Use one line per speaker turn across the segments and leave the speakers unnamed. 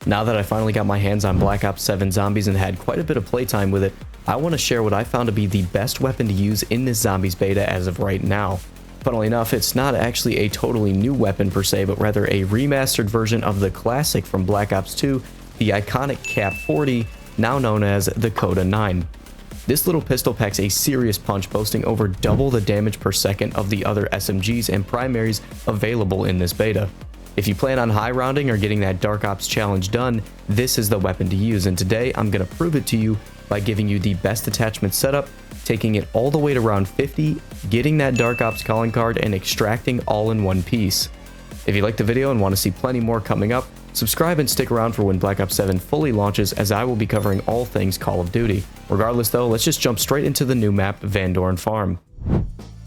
Now that I finally got my hands on Black Ops 7 Zombies and had quite a bit of playtime with it, I want to share what I found to be the best weapon to use in this Zombies beta as of right now. Funnily enough, it's not actually a totally new weapon per se, but rather a remastered version of the classic from Black Ops 2, the iconic Cap 40, now known as the Coda 9. This little pistol packs a serious punch, boasting over double the damage per second of the other SMGs and primaries available in this beta. If you plan on high rounding or getting that Dark Ops challenge done, this is the weapon to use, and today I'm going to prove it to you by giving you the best attachment setup, taking it all the way to round 50, getting that Dark Ops calling card, and extracting all in one piece. If you liked the video and want to see plenty more coming up, subscribe and stick around for when Black Ops 7 fully launches, as I will be covering all things Call of Duty. Regardless though, let's just jump straight into the new map, Vandorn Farm.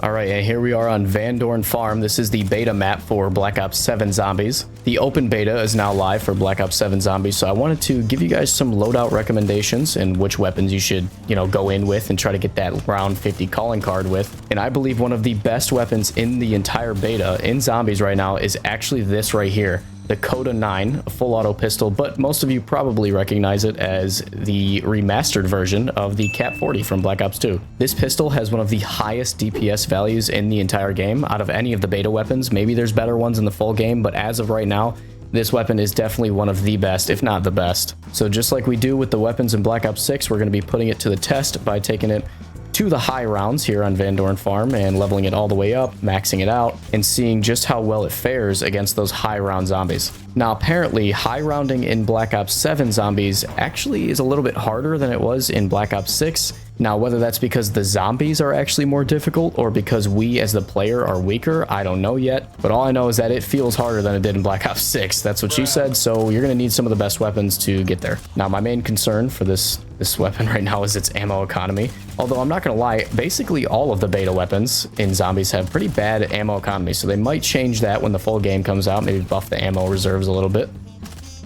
Alright, and here we are on Vandorn Farm. This is the beta map for Black Ops 7 Zombies. The open beta is now live for Black Ops 7 Zombies, so I wanted to give you guys some loadout recommendations and which weapons you should, go in with and try to get that round 50 calling card with. And I believe one of the best weapons in the entire beta in Zombies right now is actually this right here. The Coda 9, a full auto pistol, but most of you probably recognize it as the remastered version of the Cap 40 from Black Ops 2. This pistol has one of the highest DPS values in the entire game out of any of the beta weapons. Maybe there's better ones in the full game, but as of right now, this weapon is definitely one of the best, if not the best. So just like we do with the weapons in Black Ops 6, we're going to be putting it to the test by taking it to the high rounds here on Vandorn Farm and leveling it all the way up, maxing it out, and seeing just how well it fares against those high round zombies. Now apparently high rounding in Black Ops 7 Zombies actually is a little bit harder than it was in Black Ops 6. Now whether that's because the zombies are actually more difficult or because we as the player are weaker, I don't know yet, but all I know is that it feels harder than it did in Black Ops 6. That's what she said, so you're going to need some of the best weapons to get there. Now my main concern for this weapon right now is its ammo economy. Although I'm not going to lie, basically all of the beta weapons in Zombies have pretty bad ammo economy, so they might change that when the full game comes out, maybe buff the ammo reserves a little bit.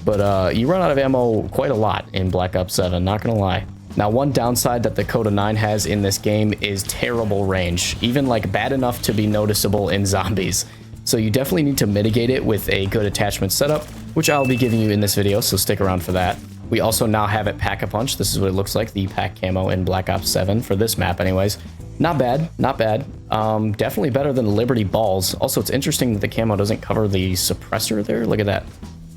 But you run out of ammo quite a lot in Black Ops 7, not going to lie. Now one downside that the Coda 9 has in this game is terrible range, even like bad enough to be noticeable in Zombies. So you definitely need to mitigate it with a good attachment setup, which I'll be giving you in this video, so stick around for that. We also now have it Pack-a-Punch. This is what it looks like, the pack camo in Black Ops 7 for this map anyways. Not bad, not bad. Definitely better than Liberty Balls. Also, it's interesting that the camo doesn't cover the suppressor there. Look at that.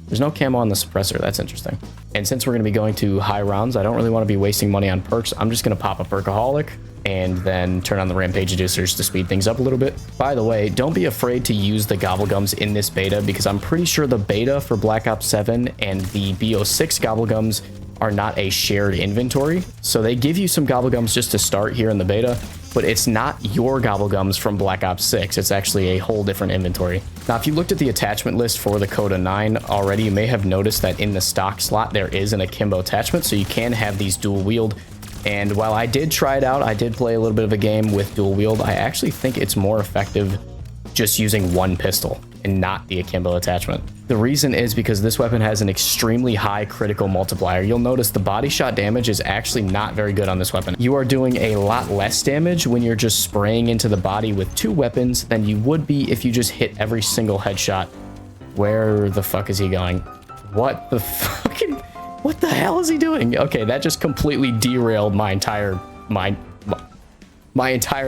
There's no camo on the suppressor. That's interesting. And since we're going to be going to high rounds, I don't really want to be wasting money on perks. I'm just going to pop a Perkaholic and then turn on the Rampage Reducers to speed things up a little bit. By the way, don't be afraid to use the Gobblegums in this beta, because I'm pretty sure the beta for Black Ops 7 and the BO6 Gobblegums are not a shared inventory. So they give you some Gobblegums just to start here in the beta, but it's not your Gobblegums from Black Ops 6. It's actually a whole different inventory. Now, if you looked at the attachment list for the Coda 9 already, you may have noticed that in the stock slot, there is an akimbo attachment, so you can have these dual wield. And while I did try it out, I did play a little bit of a game with dual wield, I actually think it's more effective just using one pistol and not the akimbo attachment. The reason is because this weapon has an extremely high critical multiplier. You'll notice the body shot damage is actually not very good on this weapon. You are doing a lot less damage when you're just spraying into the body with two weapons than you would be if you just hit every single headshot. Where the fuck is he going? What the fucking... What the hell is he doing? Okay, that just completely derailed my entire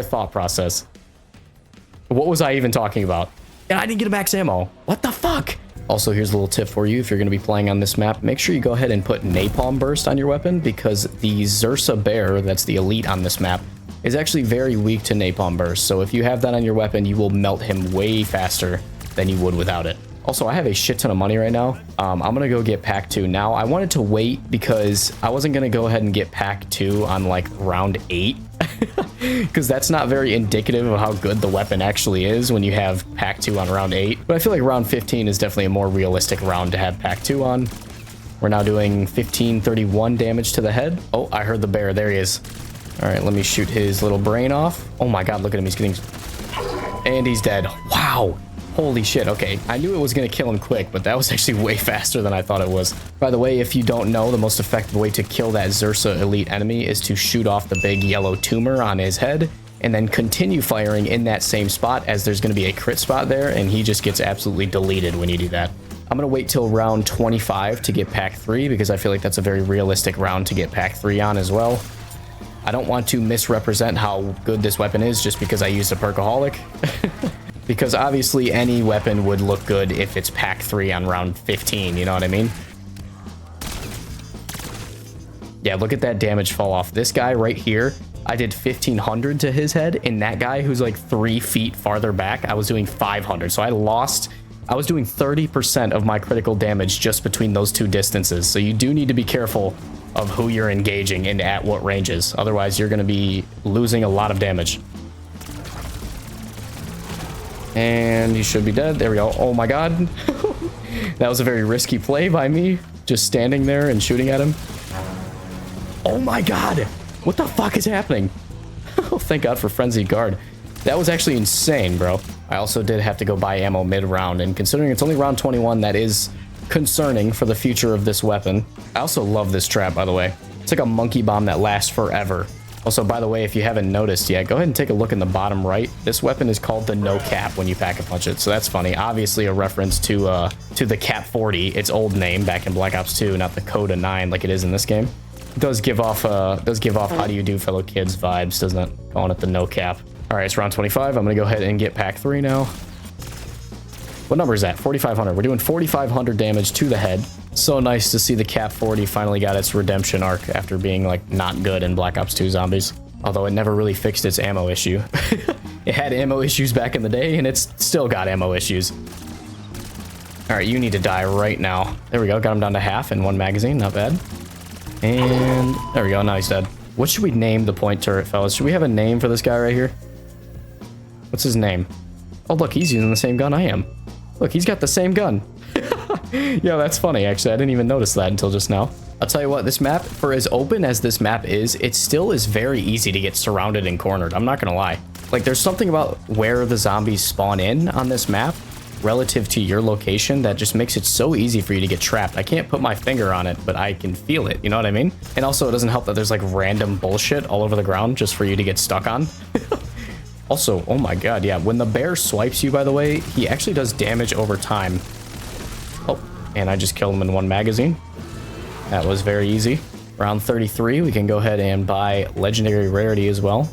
thought process. What was I even talking about? And I didn't get a max ammo. What the fuck? Also, here's a little tip for you. If you're going to be playing on this map, make sure you go ahead and put Napalm Burst on your weapon, because the Zersa Bear, that's the elite on this map, is actually very weak to Napalm Burst. So if you have that on your weapon, you will melt him way faster than you would without it. Also, I have a shit ton of money right now. I'm going to go get pack 2. Now, I wanted to wait because I wasn't going to go ahead and get pack 2 on like round 8. Because that's not very indicative of how good the weapon actually is when you have pack 2 on round 8. But I feel like round 15 is definitely a more realistic round to have pack 2 on. We're now doing 1531 damage to the head. Oh, I heard the bear. There he is. All right, let me shoot his little brain off. Oh my god, look at him. He's getting... And he's dead. Wow. Holy shit, okay. I knew it was going to kill him quick, but that was actually way faster than I thought it was. By the way, if you don't know, the most effective way to kill that Zersa elite enemy is to shoot off the big yellow tumor on his head, and then continue firing in that same spot, as there's going to be a crit spot there, and he just gets absolutely deleted when you do that. I'm gonna wait till round 25 to get pack 3 because I feel like that's a very realistic round to get pack 3 on as well. I don't want to misrepresent how good this weapon is just because I used a perkaholic. Because obviously any weapon would look good if it's pack 3 on round 15, you know what I mean? Yeah, look at that damage fall off. This guy right here, I did 1500 to his head, and that guy who's like 3 feet farther back, I was doing 500. So I was doing 30% of my critical damage just between those two distances. So you do need to be careful of who you're engaging and at what ranges. Otherwise, you're going to be losing a lot of damage. And he should be dead. There we go. Oh my god. That was a very risky play by me. Just standing there and shooting at him. Oh my god. What the fuck is happening? Oh, thank god for Frenzied Guard. That was actually insane, bro. I also did have to go buy ammo mid-round, and considering it's only round 21, that is concerning for the future of this weapon. I also love this trap, by the way. It's like a monkey bomb that lasts forever. Also, by the way, if you haven't noticed yet, go ahead and take a look in the bottom right. This weapon is called the No Cap when you pack a punch it, so that's funny. Obviously a reference to the Cap 40, its old name back in Black Ops 2, not the Coda 9 like it is in this game. It does give off how do you do fellow kids vibes, doesn't it? Calling it the No Cap. All right, it's round 25. I'm gonna go ahead and get pack 3 now. What number is that? 4,500. We're doing 4,500 damage to the head. So nice to see the Cap 40 finally got its redemption arc after being like not good in Black Ops 2 Zombies. Although it never really fixed its ammo issue. It had ammo issues back in the day and it's still got ammo issues. All right, you need to die right now. There we go. Got him down to half in 1 magazine. Not bad. And there we go. Now he's dead. What should we name the point turret, fellas? Should we have a name for this guy right here? What's his name? Oh, look, he's using the same gun I am. Look, he's got the same gun. Yeah, that's funny, actually. I didn't even notice that until just now. I'll tell you what, this map, for as open as this map is, it still is very easy to get surrounded and cornered. I'm not gonna lie. Like, there's something about where the zombies spawn in on this map relative to your location that just makes it so easy for you to get trapped. I can't put my finger on it, but I can feel it, you know what I mean? And also, it doesn't help that there's like random bullshit all over the ground just for you to get stuck on. Also, oh my god, yeah, when the bear swipes you, by the way, he actually does damage over time. Oh, and I just killed him in 1 magazine. That was very easy. Round 33, we can go ahead and buy legendary rarity as well.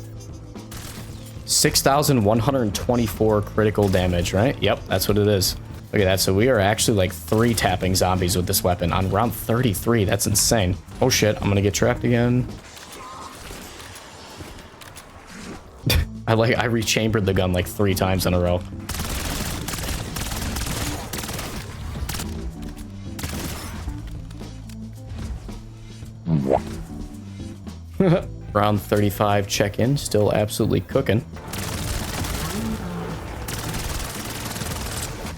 6,124 critical damage, right? Yep, that's what it is. Look at that. So we are actually like 3-tapping zombies with this weapon on round 33. That's insane. Oh shit, I'm gonna get trapped again. I rechambered the gun like 3 times in a row. Round 35 check-in, still absolutely cooking.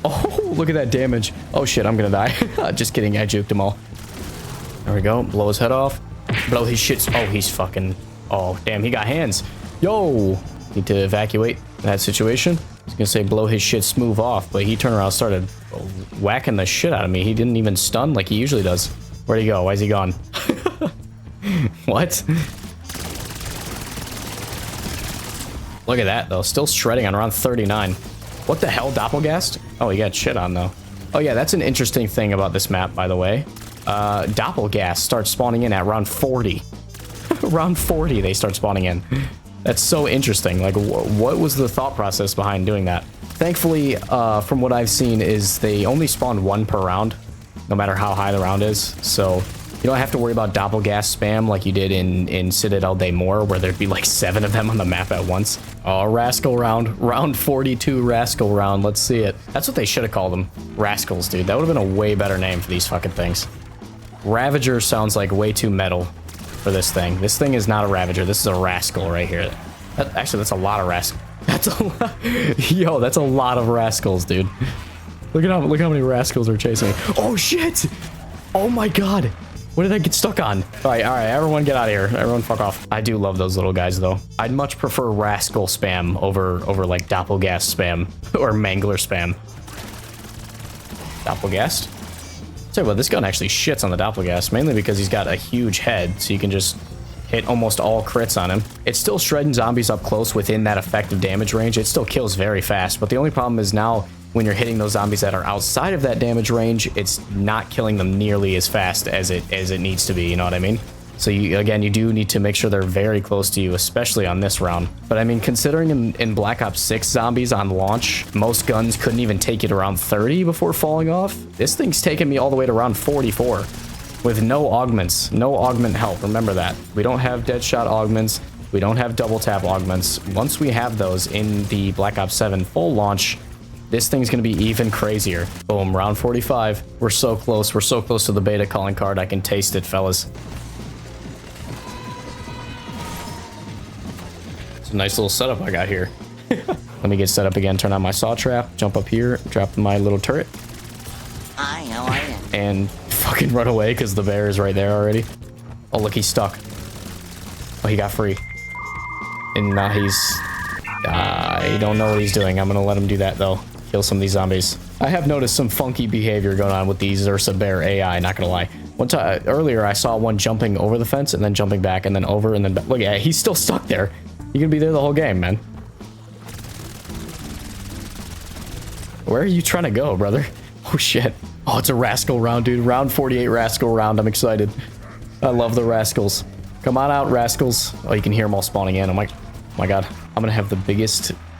Oh, look at that damage. Oh shit, I'm gonna die. Just kidding, I juked him all. There we go, blow his head off. Blow his shits. Oh, he's fucking... Oh, damn, he got hands. Yo! Need to evacuate that situation. I was gonna say blow his shit smooth off, but he turned around and started whacking the shit out of me. He didn't even stun like he usually does. Where'd he go? Why is he gone? What? Look at that, though. Still shredding on round 39. What the hell, Doppelgast? Oh, he got shit on, though. Oh, yeah, that's an interesting thing about this map, by the way. Doppelgast starts spawning in at round 40. Round 40, they start spawning in. That's so interesting. Like, what was the thought process behind doing that? Thankfully, from what I've seen, is they only spawn 1 per round, no matter how high the round is. So you don't have to worry about Doppelgast spam like you did in Citadel Day More, where there'd be like 7 of them on the map at once. Oh, Rascal round. Round 42 Rascal round. Let's see it. That's what they should have called them. Rascals, dude. That would have been a way better name for these fucking things. Ravager sounds like way too metal for this thing. This thing is not a Ravager. This is a Rascal right here. Actually, that's a lot of Rascals. That's a lot. Yo, that's a lot of Rascals, dude. Look how many Rascals are chasing me. Oh, shit. Oh, my God. What did I get stuck on? All right, everyone get out of here. Everyone fuck off. I do love those little guys, though. I'd much prefer Rascal spam over like Doppelgast spam or Mangler spam. Doppelgast? Tell you what, this gun actually shits on the Doppelgast, mainly because he's got a huge head, so you can just hit almost all crits on him. It's still shredding zombies up close within that effective damage range. It still kills very fast, but the only problem is now when you're hitting those zombies that are outside of that damage range, it's not killing them nearly as fast as it needs to be, you know what I mean? So you do need to make sure they're very close to you, especially on this round. But I mean, considering in Black Ops 6 zombies on launch, most guns couldn't even take it around 30 before falling off. This thing's taken me all the way to around 44 with no augments, no augment help. Remember that. We don't have deadshot augments. We don't have double tap augments. Once we have those in the Black Ops 7 full launch, this thing's going to be even crazier. Boom, round 45. We're so close. We're so close to the beta calling card. I can taste it, fellas. It's a nice little setup I got here. Let me get set up again. Turn on my saw trap. Jump up here. Drop my little turret.
Hi, how are you?
And fucking run away because the bear is right there already. Oh, look, he's stuck. Oh, he got free. And now he's... I don't know what he's doing. I'm going to let him do that, though. Kill some of these zombies. I have noticed some funky behavior going on with these Zursa Bear AI, not going to lie. One time earlier, I saw one jumping over the fence and then jumping back and then over and then back. Look, yeah, he's still stuck there. You're going to be there the whole game, man. Where are you trying to go, brother? Oh, shit. Oh, it's a rascal round, dude. Round 48 rascal round. I'm excited. I love the rascals. Come on out, rascals. Oh, you can hear them all spawning in. Oh my god. I'm going to have the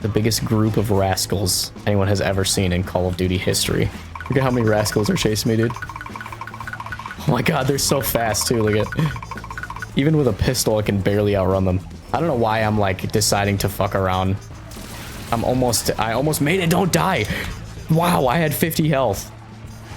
biggest group of rascals anyone has ever seen in Call of Duty history. Look at how many rascals are chasing me, dude. Oh my god, they're so fast, too. Look at... Even with a pistol, I can barely outrun them. I don't know why I'm, like, deciding to fuck around. I almost made it. Don't die. Wow, I had 50 health.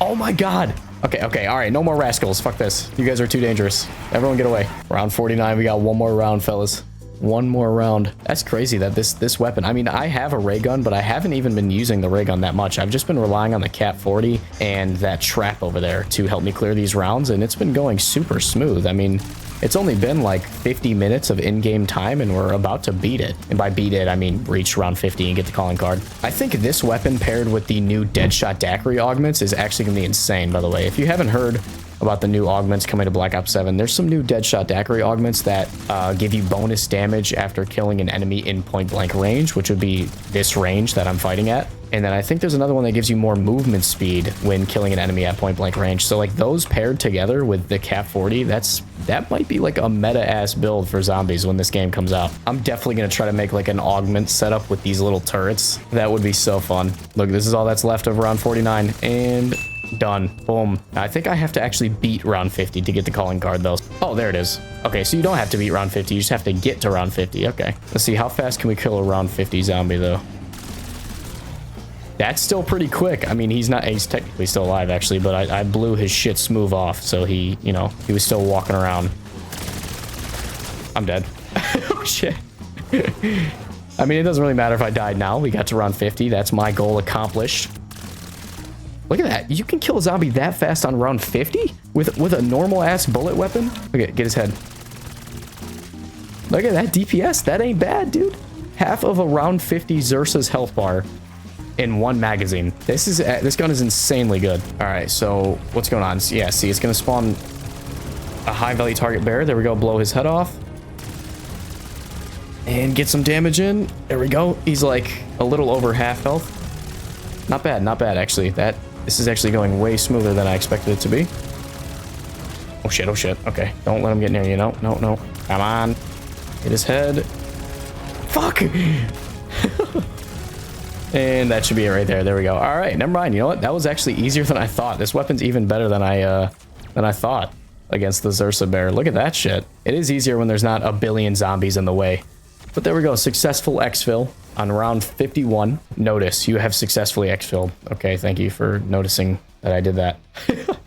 Oh my god. Okay, all right, no more rascals. Fuck this. You guys are too dangerous. Everyone get away. Round 49, we got one more round, fellas. One more round. That's crazy that this weapon, I mean, I have a ray gun, but I haven't even been using the ray gun that much. I've just been relying on the Cat 40 and that trap over there to help me clear these rounds, and it's been going super smooth. I mean, it's only been like 50 minutes of in-game time, and we're about to beat it. And by beat it, I mean reach round 50 and get the calling card. I think this weapon paired with the new Deadshot Daiquiri augments is actually going to be insane, by the way. If you haven't heard about the new augments coming to Black Ops 7, there's some new Deadshot Daiquiri augments that give you bonus damage after killing an enemy in point-blank range, which would be this range that I'm fighting at. And then I think there's another one that gives you more movement speed when killing an enemy at point-blank range. So like those paired together with the Cat 40, that might be like a meta-ass build for zombies when this game comes out. I'm definitely going to try to make like an augment setup with these little turrets. That would be so fun. Look, this is all that's left of round 49 and done. Boom. I think I have to actually beat round 50 to get the calling card though. Oh, there it is. Okay, so you don't have to beat round 50. You just have to get to round 50. Okay. Let's see. How fast can we kill a round 50 zombie though? That's still pretty quick. I mean, he's technically still alive actually, but I blew his shit smooth off. So he was still walking around. I'm dead. Oh shit. I mean, it doesn't really matter if I died now. We got to round 50. That's my goal accomplished. Look at that. You can kill a zombie that fast on round 50 with a normal ass bullet weapon. Look at, get his head. Look at that DPS. That ain't bad, dude. Half of a round 50 Zursa's health bar in one magazine. This gun is insanely good. All right, so what's going on? Yeah, see, it's gonna spawn a high value target bear. There we go. Blow his head off and get some damage in. There we go. He's like a little over half health. Not bad, not bad actually. This is actually going way smoother than I expected it to be. Oh shit, oh shit. Okay, don't let him get near you. No. Come on. Hit his head. Fuck! And that should be it right there. There we go. All right, never mind. You know what? That was actually easier than I thought. This weapon's even better than I thought against the Zursa Bear. Look at that shit. It is easier when there's not a billion zombies in the way. But there we go. Successful exfil on round 51. Notice you have successfully exfilled. Okay, thank you for noticing that I did that.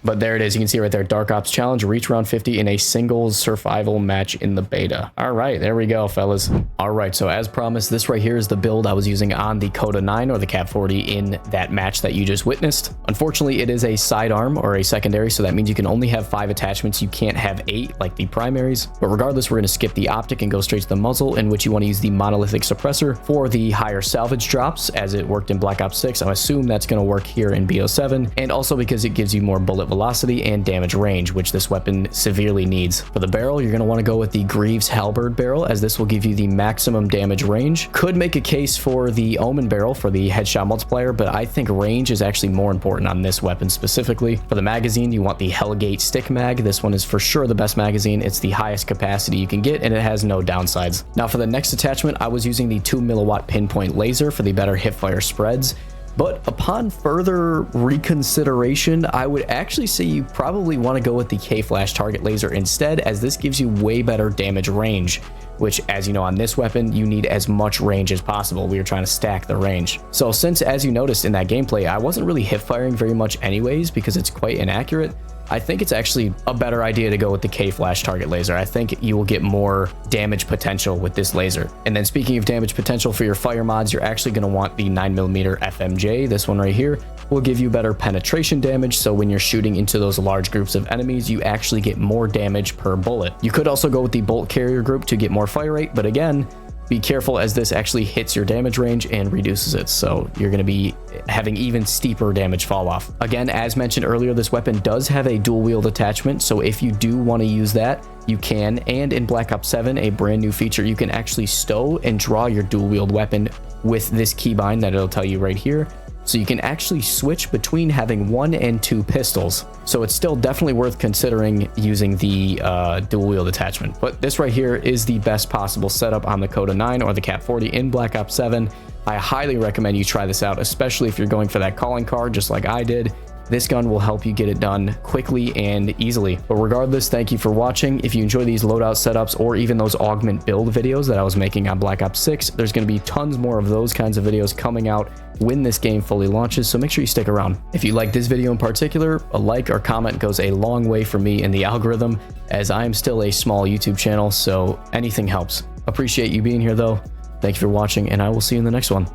But there it is. You can see right there. Dark Ops Challenge. Reach round 50 in a single survival match in the beta. All right, there we go, fellas. All right, so as promised, this right here is the build I was using on the Coda 9 or the Cat 40 in that match that you just witnessed. Unfortunately, it is a sidearm or a secondary, so that means you can only have 5 attachments. You can't have 8 like the primaries. But regardless, we're going to skip the optic and go straight to the muzzle, in which you want to use the monolithic suppressor for the higher salvage drops, as it worked in Black Ops 6. I assume that's going to work here in BO7, and also because it gives you more bullet velocity and damage range, which this weapon severely needs. For the barrel, you're going to want to go with the Greaves Halberd barrel, as this will give you the maximum damage range. Could make a case for the Omen barrel for the headshot multiplier, but I think range is actually more important on this weapon specifically. For the magazine, you want the Hellgate stick mag. This one is for sure the best magazine. It's the highest capacity you can get, and it has no downsides. Now for the next attachment, I was using the 2 milliwatt pinpoint laser for the better hipfire spreads. But upon further reconsideration, I would actually say you probably want to go with the K-Flash target laser instead, as this gives you way better damage range, which, as you know, on this weapon, you need as much range as possible. We are trying to stack the range. So since, as you noticed in that gameplay, I wasn't really hip firing very much anyways because it's quite inaccurate, I think it's actually a better idea to go with the K-Flash target laser. I think you will get more damage potential with this laser. And then speaking of damage potential for your fire mods, you're actually going to want the 9mm FMJ. This one right here will give you better penetration damage, so when you're shooting into those large groups of enemies, you actually get more damage per bullet. You could also go with the bolt carrier group to get more fire rate, but again, be careful as this actually hits your damage range and reduces it, so you're going to be having even steeper damage fall off. Again, as mentioned earlier, this weapon does have a dual wield attachment, so if you do want to use that, you can. And in Black Ops 7, a brand new feature, you can actually stow and draw your dual wield weapon with this keybind that it'll tell you right here. So you can actually switch between having 1 and 2 pistols. So it's still definitely worth considering using the dual wield attachment. But this right here is the best possible setup on the Coda 9 or the Cap 40 in Black Ops 7. I highly recommend you try this out, especially if you're going for that calling card just like I did. This gun will help you get it done quickly and easily. But regardless, thank you for watching. If you enjoy these loadout setups or even those augment build videos that I was making on Black Ops 6, there's going to be tons more of those kinds of videos coming out when this game fully launches, so make sure you stick around. If you like this video in particular, a like or comment goes a long way for me in the algorithm, as I am still a small YouTube channel, so anything helps. Appreciate you being here though. Thank you for watching, and I will see you in the next one.